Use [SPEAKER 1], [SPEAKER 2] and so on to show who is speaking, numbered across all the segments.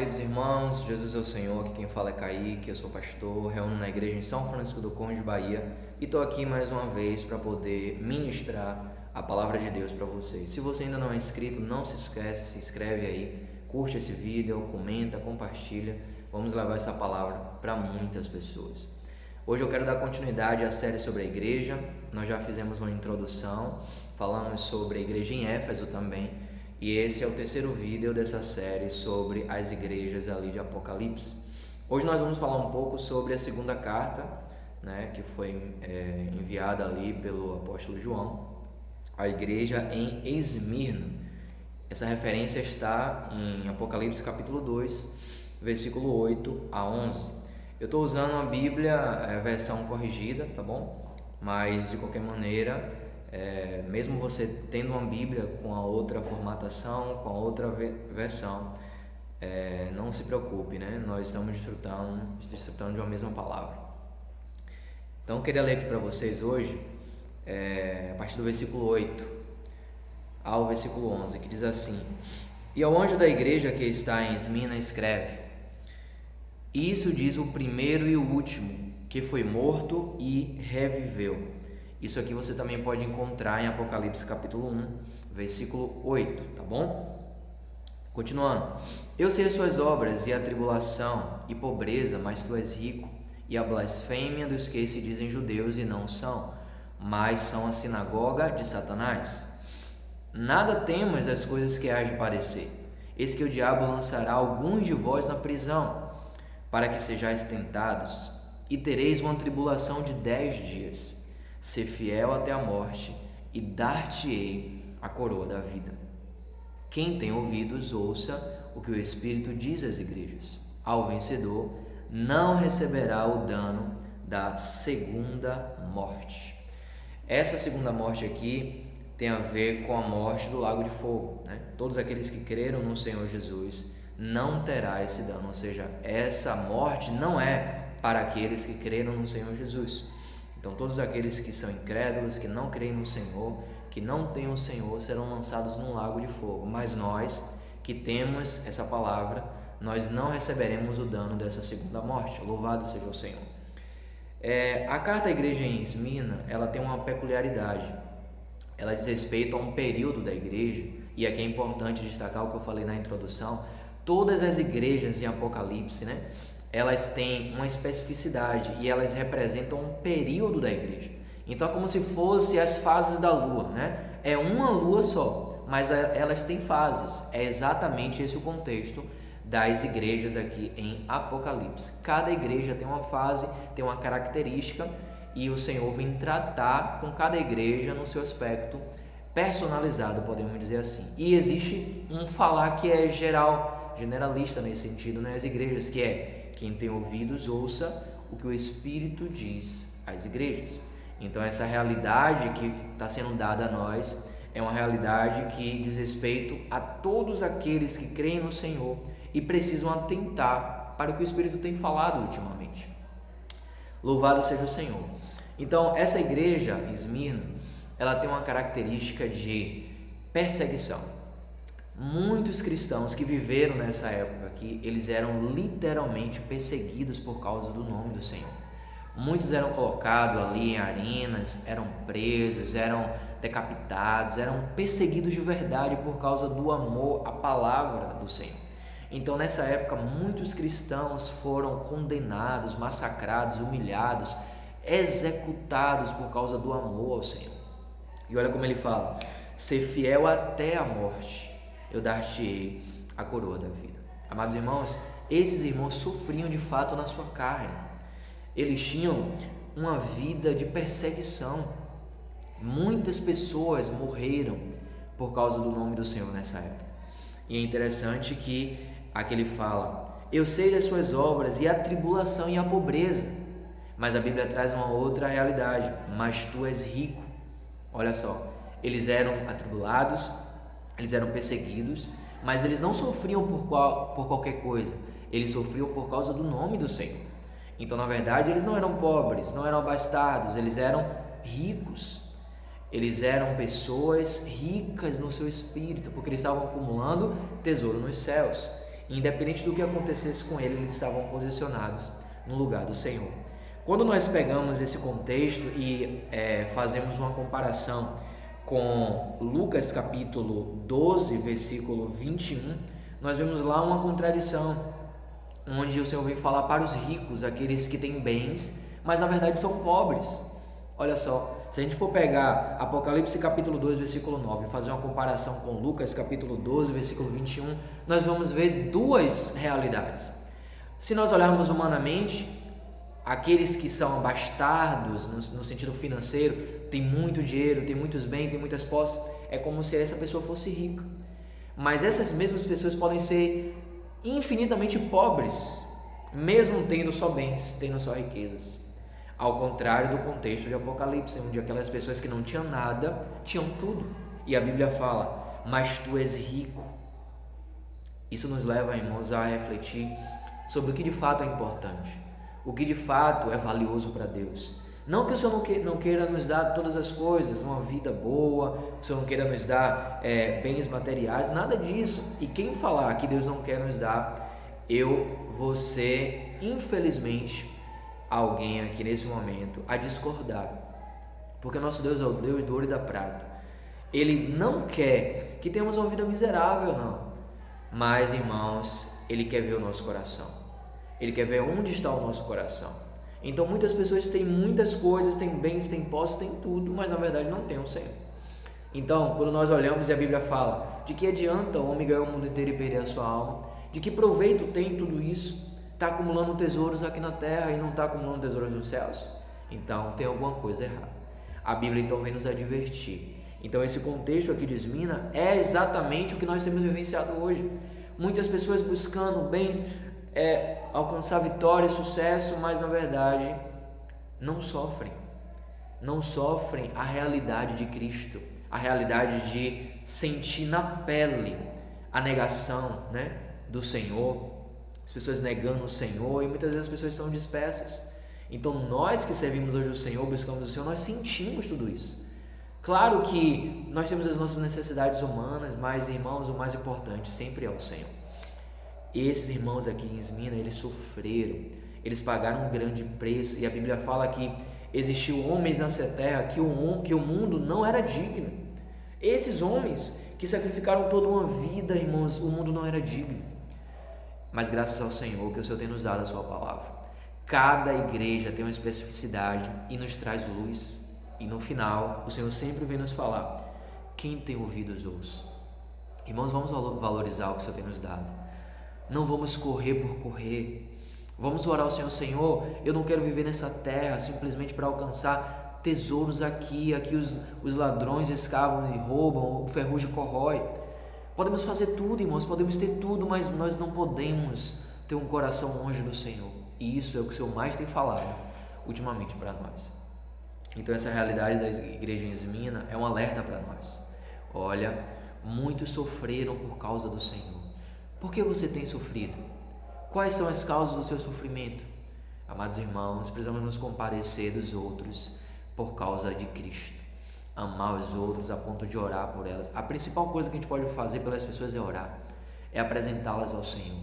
[SPEAKER 1] queridos irmãos, Jesus é o Senhor, aqui quem fala é Kaique, eu sou pastor, reúno na igreja em São Francisco do Conde, Bahia, e estou aqui mais uma vez para poder ministrar a palavra de Deus para vocês. Se você ainda não é inscrito, não se esquece, se inscreve aí, curte esse vídeo, comenta, compartilha, vamos levar essa palavra para muitas pessoas. Hoje eu quero dar continuidade à série sobre a igreja. Nós já fizemos uma introdução, falamos sobre a igreja em Éfeso também, e esse é o terceiro vídeo dessa série sobre as igrejas ali de Apocalipse. Hoje nós vamos falar um pouco sobre a segunda carta, que foi enviada ali pelo apóstolo João à igreja em Esmirna. Essa referência está em Apocalipse capítulo 2, versículo 8 a 11. Eu estou usando uma Bíblia versão corrigida, tá bom? Mas de qualquer maneira, mesmo você tendo uma Bíblia com a outra formatação, com a outra versão, não se preocupe, nós estamos desfrutando de uma mesma palavra. Então eu queria ler aqui para vocês hoje, a partir do versículo 8 ao versículo 11, que diz assim: E ao anjo da igreja que está em Esmirna escreve: Isso diz o primeiro e o último, que foi morto e reviveu. Isso aqui você também pode encontrar em Apocalipse capítulo 1, versículo 8, tá bom? Continuando. Eu sei as suas obras e a tribulação e pobreza, mas tu és rico, e a blasfêmia dos que se dizem judeus e não são, mas são a sinagoga de Satanás. Nada temas das coisas que hás de padecer. Eis que o diabo lançará alguns de vós na prisão, para que sejais tentados, e tereis uma tribulação de 10 dias. Ser fiel até a morte, e dar-te-ei a coroa da vida. Quem tem ouvidos, ouça o que o Espírito diz às igrejas. Ao vencedor não receberá o dano da segunda morte. Essa segunda morte aqui tem a ver com a morte do lago de fogo. Todos aqueles que creram no Senhor Jesus não terá esse dano, ou seja, essa morte não é para aqueles que creram no Senhor Jesus. Então todos aqueles que são incrédulos, que não creem no Senhor, que não têm o Senhor, serão lançados num lago de fogo. Mas nós que temos essa palavra, nós não receberemos o dano dessa segunda morte. Louvado seja o Senhor. A carta à igreja em Esmirna, ela tem uma peculiaridade. Ela diz respeito a um período da igreja, e aqui é importante destacar o que eu falei na introdução. Todas as igrejas em Apocalipse, elas têm uma especificidade e elas representam um período da igreja. Então é como se fosse as fases da lua, É uma lua só, mas elas têm fases. É exatamente esse o contexto das igrejas aqui em Apocalipse. Cada igreja tem uma fase, tem uma característica, e o Senhor vem tratar com cada igreja no seu aspecto personalizado, podemos dizer assim. E existe um falar que é generalista nesse sentido, as igrejas, que é: quem tem ouvidos, ouça o que o Espírito diz às igrejas. Então essa realidade que está sendo dada a nós é uma realidade que diz respeito a todos aqueles que creem no Senhor e precisam atentar para o que o Espírito tem falado ultimamente. Louvado seja o Senhor. Então essa igreja, Esmirna, ela tem uma característica de perseguição. Muitos cristãos que viveram nessa época aqui, eles eram literalmente perseguidos por causa do nome do Senhor. Muitos eram colocados ali em arenas, eram presos, eram decapitados, eram perseguidos de verdade por causa do amor à palavra do Senhor. Então nessa época muitos cristãos foram condenados, massacrados, humilhados, executados por causa do amor ao Senhor. E olha como ele fala: ser fiel até a morte, eu dar-te-ei a coroa da vida. Amados irmãos, esses irmãos sofriam de fato na sua carne. Eles tinham uma vida de perseguição. Muitas pessoas morreram por causa do nome do Senhor nessa época. E é interessante que aqui ele fala: eu sei das suas obras e a tribulação e a pobreza. Mas a Bíblia traz uma outra realidade: mas tu és rico. Olha só, eles eram atribulados, eles eram perseguidos, mas eles não sofriam por qualquer coisa. Eles sofriam por causa do nome do Senhor. Então, na verdade, eles não eram pobres, não eram abastados, eles eram ricos. Eles eram pessoas ricas no seu espírito, porque eles estavam acumulando tesouro nos céus. Independente do que acontecesse com eles estavam posicionados no lugar do Senhor. Quando nós pegamos esse contexto e fazemos uma comparação com Lucas capítulo 12, versículo 21, nós vemos lá uma contradição, onde o Senhor vem falar para os ricos, aqueles que têm bens, mas na verdade são pobres. Olha só, se a gente for pegar Apocalipse capítulo 2, versículo 9 e fazer uma comparação com Lucas capítulo 12, versículo 21, nós vamos ver duas realidades. Se nós olharmos humanamente, aqueles que são bastardos no sentido financeiro, tem muito dinheiro, tem muitos bens, tem muitas posses, é como se essa pessoa fosse rica. Mas essas mesmas pessoas podem ser infinitamente pobres, mesmo tendo só bens, tendo só riquezas. Ao contrário do contexto de Apocalipse, onde aquelas pessoas que não tinham nada, tinham tudo. E a Bíblia fala, mas tu és rico. Isso nos leva, irmãos, a refletir sobre o que de fato é importante, o que de fato é valioso para Deus. Não que o Senhor não queira nos dar todas as coisas, uma vida boa, o Senhor não queira nos dar bens materiais, nada disso. E quem falar que Deus não quer nos dar, vou ser, infelizmente, alguém aqui nesse momento a discordar. Porque o nosso Deus é o Deus do ouro e da prata. Ele não quer que tenhamos uma vida miserável, não. Mas, irmãos, Ele quer ver o nosso coração. Ele quer ver onde está o nosso coração. Então muitas pessoas têm muitas coisas, têm bens, têm posses, têm tudo, mas na verdade não têm o Senhor. Então, quando nós olhamos e a Bíblia fala, de que adianta o homem ganhar o mundo inteiro e perder a sua alma? De que proveito tem tudo isso? Está acumulando tesouros aqui na terra e não está acumulando tesouros nos céus? Então tem alguma coisa errada. A Bíblia então vem nos advertir. Então esse contexto aqui de Esmina é exatamente o que nós temos vivenciado hoje. Muitas pessoas buscando bens, alcançar vitória e sucesso, mas na verdade não sofrem a realidade de Cristo, a realidade de sentir na pele a negação, do Senhor, as pessoas negando o Senhor, e muitas vezes as pessoas estão dispersas. Então nós que servimos hoje o Senhor, buscamos o Senhor, nós sentimos tudo isso. Claro que nós temos as nossas necessidades humanas, mas, irmãos, o mais importante sempre é o Senhor. Esses irmãos aqui em Esmina, eles sofreram, eles pagaram um grande preço, e a Bíblia fala que existiu homens nessa terra que o mundo não era digno. Esses homens que sacrificaram toda uma vida, irmãos, o mundo não era digno. Mas graças ao Senhor, que o Senhor tem nos dado a sua palavra, cada igreja tem uma especificidade e nos traz luz, e no final, o Senhor sempre vem nos falar, quem tem ouvidos ouça. Irmãos, vamos valorizar o que o Senhor tem nos dado. Não vamos correr por correr. Vamos orar ao Senhor, Senhor, eu não quero viver nessa terra simplesmente para alcançar tesouros aqui os ladrões escavam e roubam, o ferrugem corrói. Podemos fazer tudo, irmãos, podemos ter tudo, mas nós não podemos ter um coração longe do Senhor. E isso é o que o Senhor mais tem falado ultimamente para nós. Então essa realidade da igreja em Esmina é um alerta para nós. Olha, muitos sofreram por causa do Senhor. Por que você tem sofrido? Quais são as causas do seu sofrimento? Amados irmãos, precisamos nos compadecer dos outros por causa de Cristo. Amar os outros a ponto de orar por elas. A principal coisa que a gente pode fazer pelas pessoas é orar, é apresentá-las ao Senhor.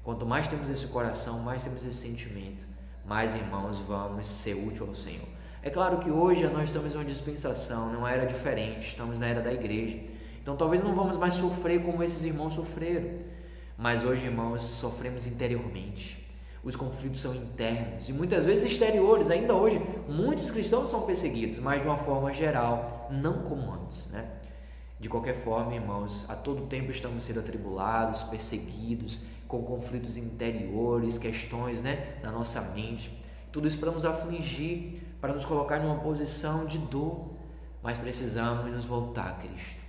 [SPEAKER 1] Quanto mais temos esse coração, mais temos esse sentimento, mais, irmãos, vamos ser úteis ao Senhor. É claro que hoje nós estamos em uma dispensação, numa era diferente, estamos na era da igreja. Então talvez não vamos mais sofrer como esses irmãos sofreram. Mas hoje, irmãos, sofremos interiormente. Os conflitos são internos e muitas vezes exteriores. Ainda hoje, muitos cristãos são perseguidos, mas de uma forma geral, não como antes, De qualquer forma, irmãos, a todo tempo estamos sendo atribulados, perseguidos, com conflitos interiores, questões, na nossa mente. Tudo isso para nos afligir, para nos colocar numa posição de dor. Mas precisamos nos voltar a Cristo.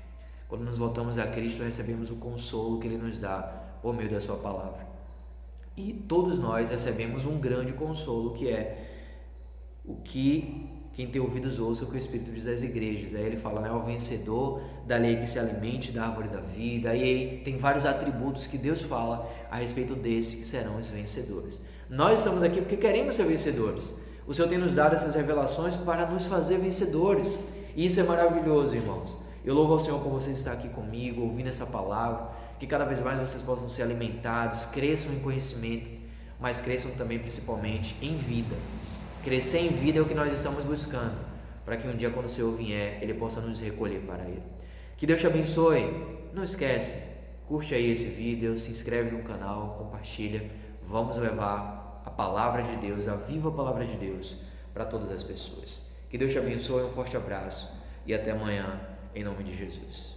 [SPEAKER 1] Quando nos voltamos a Cristo, recebemos o consolo que Ele nos dá por meio da sua palavra. E todos nós recebemos um grande consolo, que é o que quem tem ouvidos ouça o que o Espírito diz às igrejas. Aí ele fala, o vencedor da lei que se alimente da árvore da vida. E aí tem vários atributos que Deus fala a respeito desses que serão os vencedores. Nós estamos aqui porque queremos ser vencedores. O Senhor tem nos dado essas revelações para nos fazer vencedores. E isso é maravilhoso, irmãos. Eu louvo ao Senhor por você estar aqui comigo, ouvindo essa palavra. que cada vez mais vocês possam ser alimentados, cresçam em conhecimento, mas cresçam também principalmente em vida. Crescer em vida é o que nós estamos buscando, para que um dia, quando o Senhor vier, Ele possa nos recolher para Ele. Que Deus te abençoe. Não esquece, curte aí esse vídeo, se inscreve no canal, compartilha. Vamos levar a palavra de Deus, a viva palavra de Deus, para todas as pessoas. Que Deus te abençoe, um forte abraço e até amanhã, em nome de Jesus.